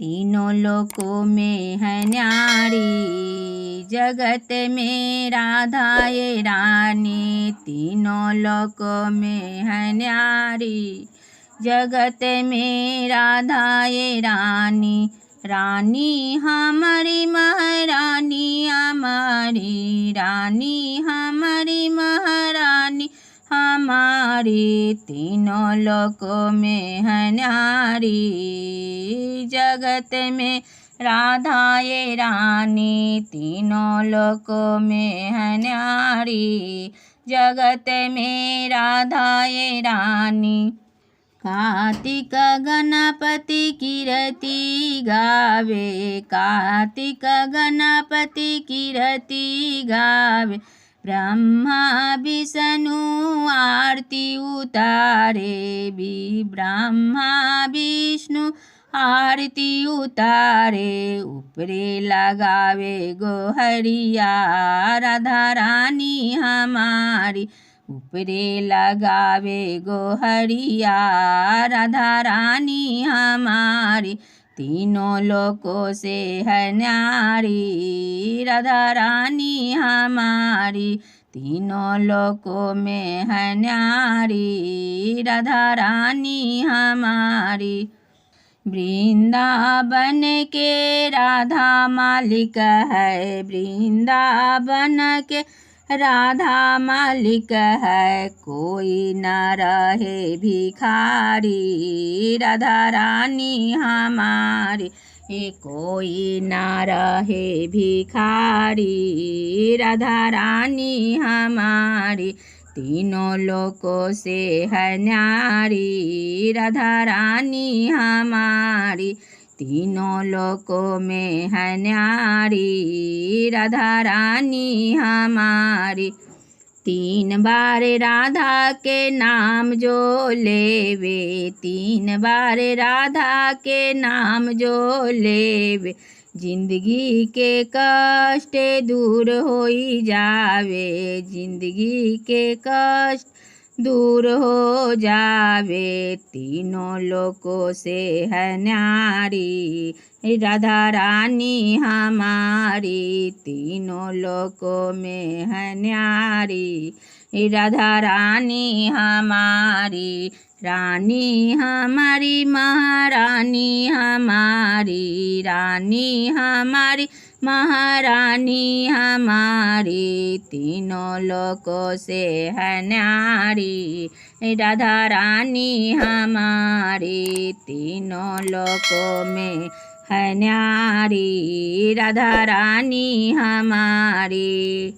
तीनों लोकों में है न्यारी, जगत में राधा ये रानी। तीनों लोकों में है न्यारी, जगत में राधा ये रानी। रानी हमारी महारानी हमारी, रानी हमारी महारानी हमारी। तीनों लोकों में है न्यारी, जगत में राधा ये रानी। तीनों लोकों में है न्यारी, जगत में राधा ये रानी। कार्तिक गणपति कीर्ति गावे, कार्तिक गणपति कीर्ति गावे। ब्रह्मा विष्णु आरती उतारे भी, ब्रह्मा विष्णु आरती उतारे। ऊपरे लगावे गोहरिया राधा रानी हमारी, ऊपरे लगावे गोहरिया राधा रानी हमारी। तीनों लोकों से है न्यारी, राधा रानी हमारी। तीनों लोकों में है न्यारी, राधा रानी हमारी। वृंदावन के राधा मालिक है, वृंदावन के राधा मालिक है। कोई न रहे भिखारी, राधा रानी हमारी। कोई न रहे भिखारी, राधा रानी हमारी। तीनों लोकों से है न्यारी, राधा रानी हमारी। तीनों लोकों में है न्यारी, राधा रानी हमारी। तीन बार राधा के नाम जो लेवे, तीन बार राधा के नाम जो लेवे। जिंदगी के कष्ट दूर होई जावे, जिंदगी के कष्ट दूर हो जावे। तीनों लोकों से है न्यारी, राधा रानी हमारी। तीनों लोकों में है न्यारी, राधा रानी हमारी। रानी हमारी महारानी हमारी, रानी हमारी महारानी हमारी। तीनों लोकों से है न्यारी, राधा रानी हमारी। तीनों लोकों में है न्यारी, राधा रानी हमारी।